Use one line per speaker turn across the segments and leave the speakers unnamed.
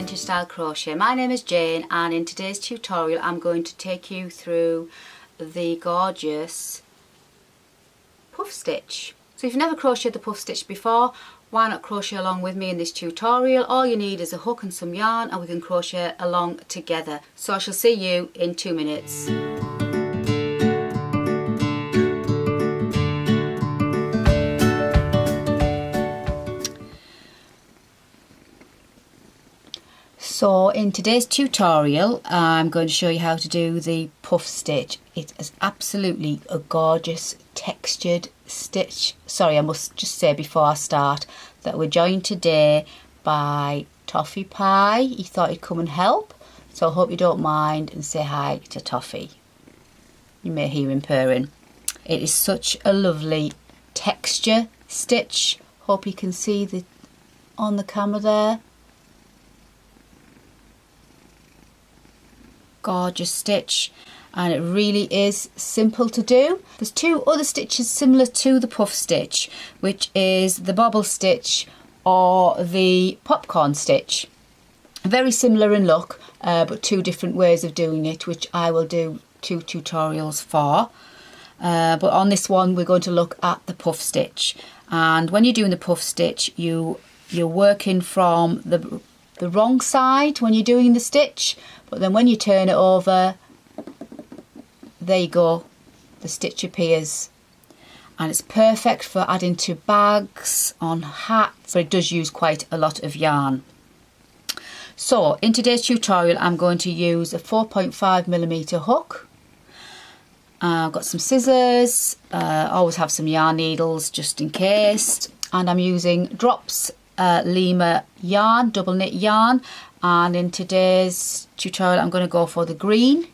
Vintage Style Crochet. My name is Jane, and in today's tutorial I'm going to take you through the gorgeous puff stitch. So if you've never crocheted the puff stitch before, why not crochet along with me in this tutorial? All you need is a hook and some yarn and we can crochet along together. So I shall see you in 2 minutes. So in today's tutorial I'm going to show you how to do the puff stitch. It is absolutely a gorgeous textured stitch. Sorry, I must just say before I start that we're joined today by Toffee Pie. He thought he'd come and help, so I hope you don't mind and say hi to Toffee. You may hear him purring. It is such a lovely texture stitch. Hope you can see the on the camera there. Gorgeous stitch, and it really is simple to do. There's two other stitches similar to the puff stitch, which is the bobble stitch or the popcorn stitch. Very similar in look, but two different ways of doing it, which I will do 2 tutorials for. But on this one we're going to look at the puff stitch, and when you're doing the puff stitch you're working from the wrong side when you're doing the stitch, but then when you turn it over, there you go, the stitch appears, and it's perfect for adding to bags, on hats, but it does use quite a lot of yarn. So in today's tutorial I'm going to use a 4.5mm hook. I've got some scissors, always have some yarn needles just in case, and I'm using Drops Lima yarn, double knit yarn, and in today's tutorial I'm going to go for the green.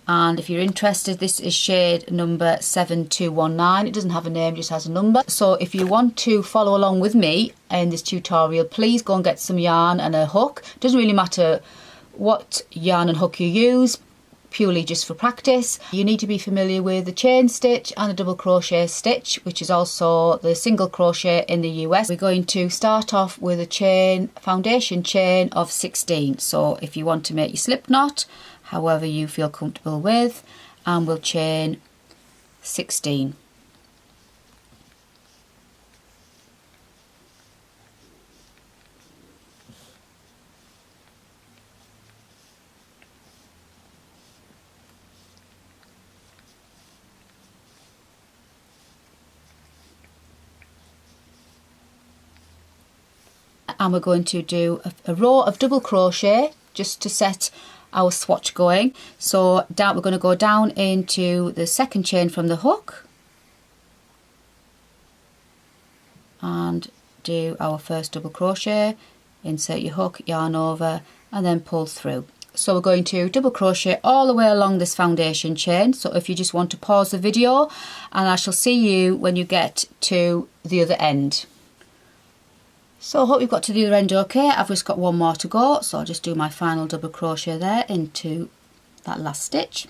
And if you're interested, this is shade number 7219. It doesn't have a name, just has a number. So if you want to follow along with me in this tutorial, please go and get some yarn and a hook. It doesn't really matter what yarn and hook you use, purely just for practice. You need to be familiar with the chain stitch and the double crochet stitch, which is also the single crochet in the US. We're going to start off with a foundation chain of 16. So if you want to make your slip knot, however you feel comfortable with, and we'll chain 16. And we're going to do a row of double crochet just to set our swatch going. So we're going to go down into the second chain from the hook and do our first double crochet, insert your hook, yarn over, and then pull through. So we're going to double crochet all the way along this foundation chain. So if you just want to pause the video, and I shall see you when you get to the other end. So I hope you've got to the other end okay. I've just got one more to go, so I'll just do my final double crochet there into that last stitch.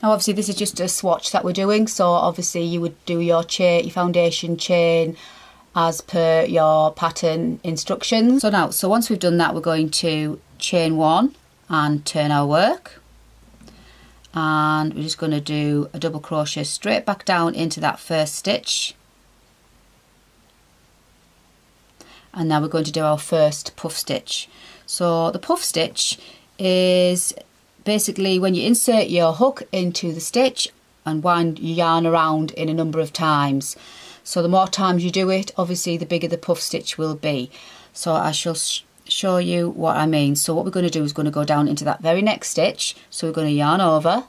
Now obviously this is just a swatch that we're doing, so obviously you would do your foundation chain as per your pattern instructions. So once we've done that, we're going to chain 1 and turn our work, and we're just going to do a double crochet straight back down into that first stitch. And now we're going to do our first puff stitch. So the puff stitch is basically when you insert your hook into the stitch and wind your yarn around in a number of times. So the more times you do it, obviously the bigger the puff stitch will be. So I shall show you what I mean. So what we're going to do is going to go down into that very next stitch. So we're going to yarn over,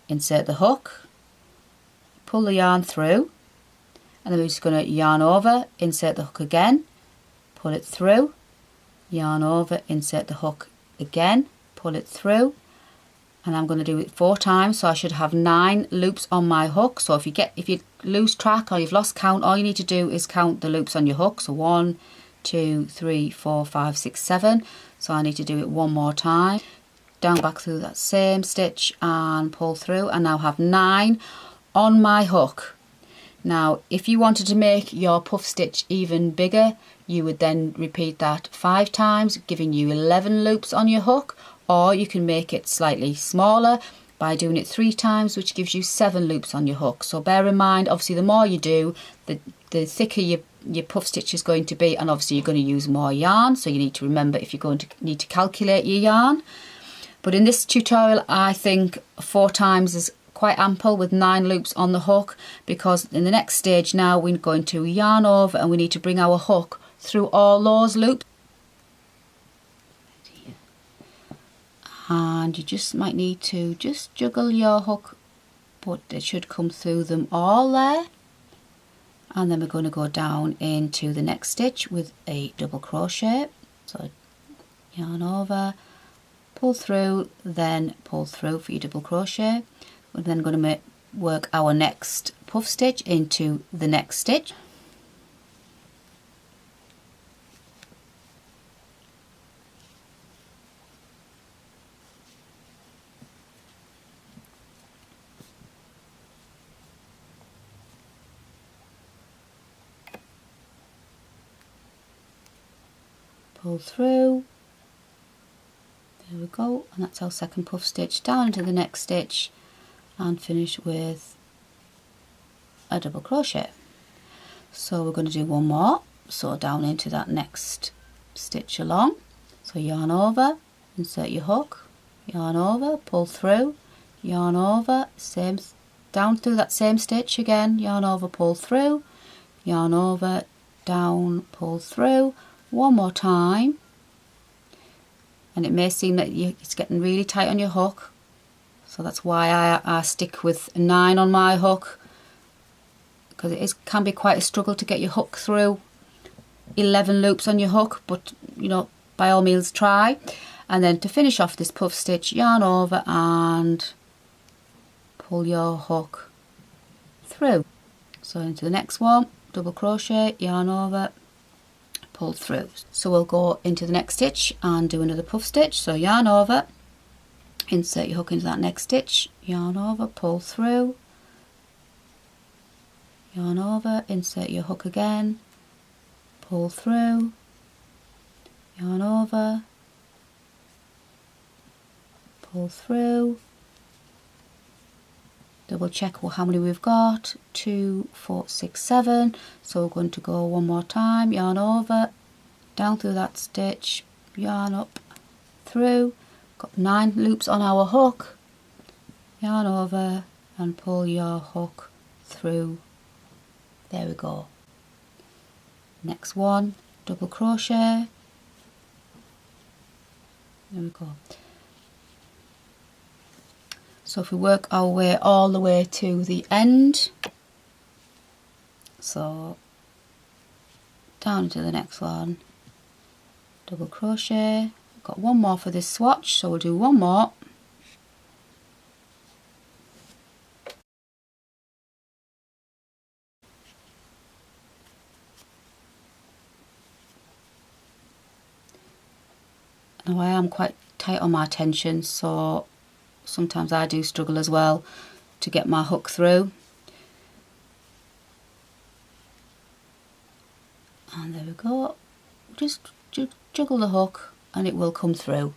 insert the hook, pull the yarn through, and then we're just going to yarn over, insert the hook again, pull it through, yarn over, insert the hook again, pull it through, and I'm going to do it 4 times, so I should have 9 loops on my hook. So if you lose track or you've lost count, all you need to do is count the loops on your hook. So 1, 2, 3, 4, 5, 6, 7. So I need to do it one more time, down back through that same stitch and pull through, and now have 9 on my hook. Now if you wanted to make your puff stitch even bigger, you would then repeat that 5 times, giving you 11 loops on your hook, or you can make it slightly smaller by doing it 3 times, which gives you 7 loops on your hook. So bear in mind, obviously the more you do, the thicker your puff stitch is going to be, and obviously you're going to use more yarn, so you need to remember if you're going to need to calculate your yarn. But in this tutorial I think 4 times is quite ample with 9 loops on the hook, because in the next stage now we're going to yarn over and we need to bring our hook through all those loops. And you just might need to just juggle your hook, but it should come through them all there. And then we're going to go down into the next stitch with a double crochet. So yarn over, pull through, then pull through for your double crochet. We're then going to work our next puff stitch into the next stitch. Pull through, there we go, and that's our second puff stitch. Down into the next stitch and finish with a double crochet. So we're going to do one more, so down into that next stitch along, so yarn over, insert your hook, yarn over, pull through, yarn over, same, down through that same stitch again, yarn over, pull through, yarn over, down, pull through, one more time. And it may seem that it's getting really tight on your hook, so that's why I stick with 9 on my hook, because it can be quite a struggle to get your hook through 11 loops on your hook, but you know, by all means try. And then to finish off this puff stitch, yarn over and pull your hook through. So into the next one, double crochet, yarn over, pull through. So we'll go into the next stitch and do another puff stitch. So yarn over, insert your hook into that next stitch, yarn over, pull through, yarn over, insert your hook again, pull through, yarn over, pull through, double check how many we've got, 2, 4, 6, 7. So we're going to go one more time, yarn over, down through that stitch, yarn up, through, got 9 loops on our hook, yarn over and pull your hook through. There we go. Next one, double crochet, there we go. So if we work our way all the way to the end, so down to the next one, double crochet, got one more for this swatch, so we'll do one more. Now I am quite tight on my tension, so sometimes I do struggle as well to get my hook through. And there we go, just juggle the hook and it will come through.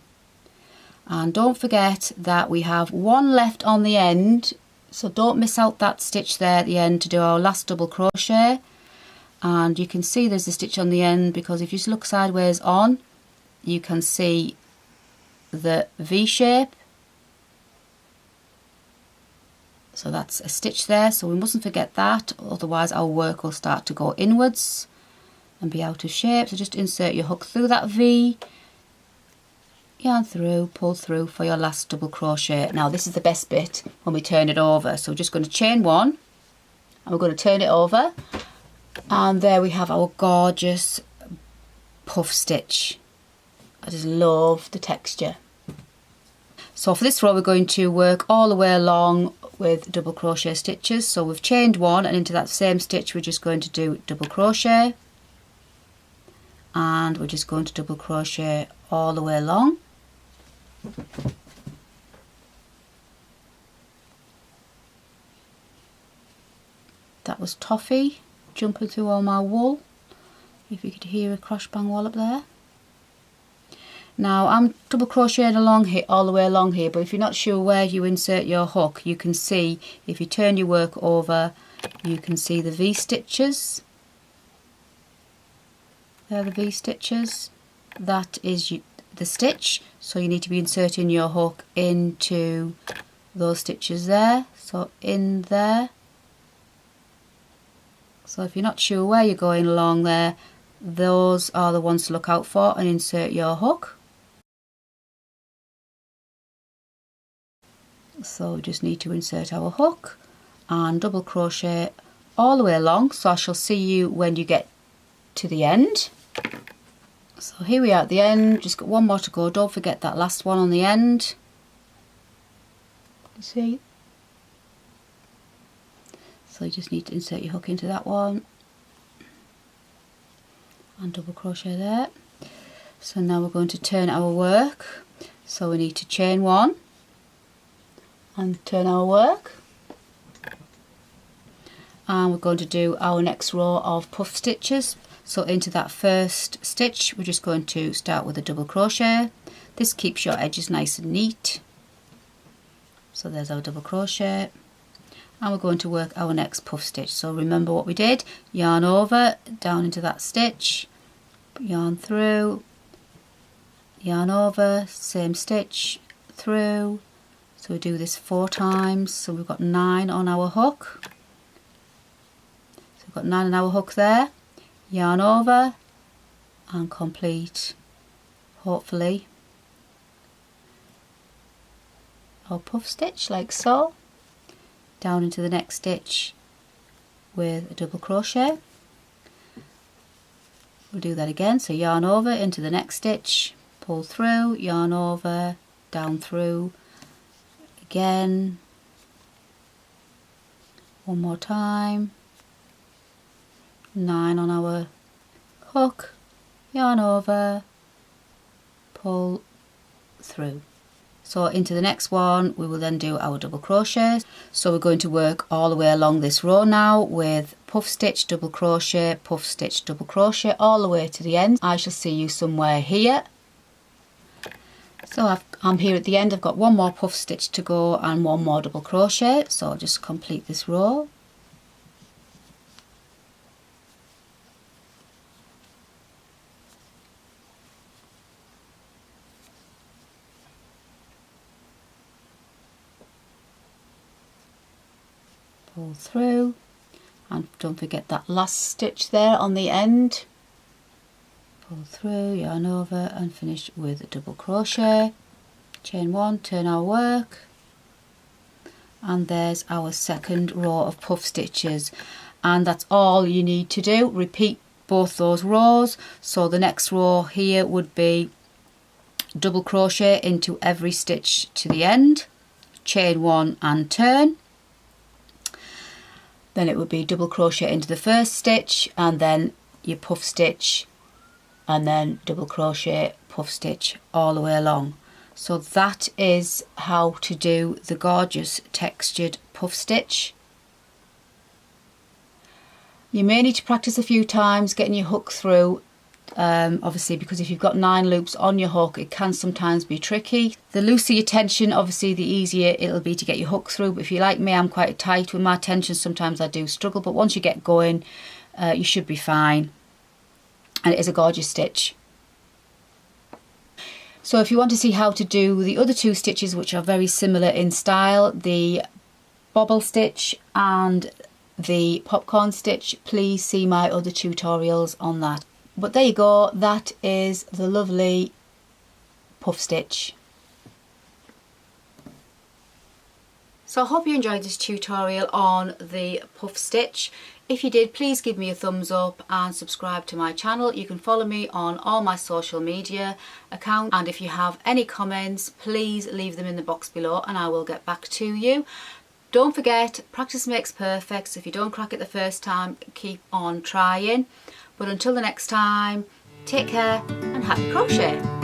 And don't forget that we have one left on the end, so don't miss out that stitch there at the end to do our last double crochet. And you can see there's a stitch on the end, because if you just look sideways on, you can see the V shape. So that's a stitch there, so we mustn't forget that, otherwise our work will start to go inwards and be out of shape. So just insert your hook through that V, yarn through, pull through for your last double crochet. Now this is the best bit when we turn it over, so we're just going to chain 1 and we're going to turn it over, and there we have our gorgeous puff stitch. I just love the texture. So for this row we're going to work all the way along with double crochet stitches. So we've chained 1, and into that same stitch we're just going to do double crochet, and we're just going to double crochet all the way along. That was Toffee jumping through all my wool. If you could hear a crash bang wall up there. Now I'm double crocheting along here, all the way along here, but if you're not sure where you insert your hook, you can see, if you turn your work over, you can see the V-stitches. There are the V-stitches. That is the stitch, so you need to be inserting your hook into those stitches there, so in there. So if you're not sure where you're going along there, those are the ones to look out for, and insert your hook. So we just need to insert our hook and double crochet all the way along, so I shall see you when you get to the end. So here we are at the end, just got one more to go. Don't forget that last one on the end. You see? So you just need to insert your hook into that one and double crochet there. So now we're going to turn our work. So we need to chain one and turn our work, and we're going to do our next row of puff stitches. So into that first stitch we're just going to start with a double crochet. This keeps your edges nice and neat. So there's our double crochet, and we're going to work our next puff stitch. So remember what we did: yarn over, down into that stitch, yarn through, yarn over, same stitch, through. So we do this 4 times, so we've got 9 on our hook. So we've got 9 on our hook there, yarn over and complete, hopefully, our puff stitch like so. Down into the next stitch with a double crochet. We'll do that again, so yarn over into the next stitch, pull through, yarn over, down through, again, one more time, 9 on our hook, yarn over, pull through. So into the next one we will then do our double crochet. So we're going to work all the way along this row now with puff stitch, double crochet, puff stitch, double crochet all the way to the end. I shall see you somewhere here. So I'm here at the end. I've got one more puff stitch to go and one more double crochet, so I'll just complete this row. Pull through, and don't forget that last stitch there on the end. Pull through, yarn over and finish with a double crochet, chain 1, turn our work, and there's our second row of puff stitches, and that's all you need to do. Repeat both those rows. So the next row here would be double crochet into every stitch to the end, chain 1 and turn. Then it would be double crochet into the first stitch, and then your puff stitch, and then double crochet, puff stitch all the way along. So that is how to do the gorgeous textured puff stitch. You may need to practice a few times getting your hook through, obviously, because if you've got 9 loops on your hook it can sometimes be tricky. The looser your tension, obviously the easier it'll be to get your hook through, but if you're like me, I'm quite tight with my tension, sometimes I do struggle, but once you get going you should be fine. And it is a gorgeous stitch. So if you want to see how to do the other 2 stitches, which are very similar in style, the bobble stitch and the popcorn stitch, please see my other tutorials on that. But there you go, that is the lovely puff stitch. So I hope you enjoyed this tutorial on the puff stitch. If you did, please give me a thumbs up and subscribe to my channel. You can follow me on all my social media accounts, and if you have any comments, please leave them in the box below and I will get back to you. Don't forget, practice makes perfect, so if you don't crack it the first time, keep on trying. But until the next time, take care and happy crochet!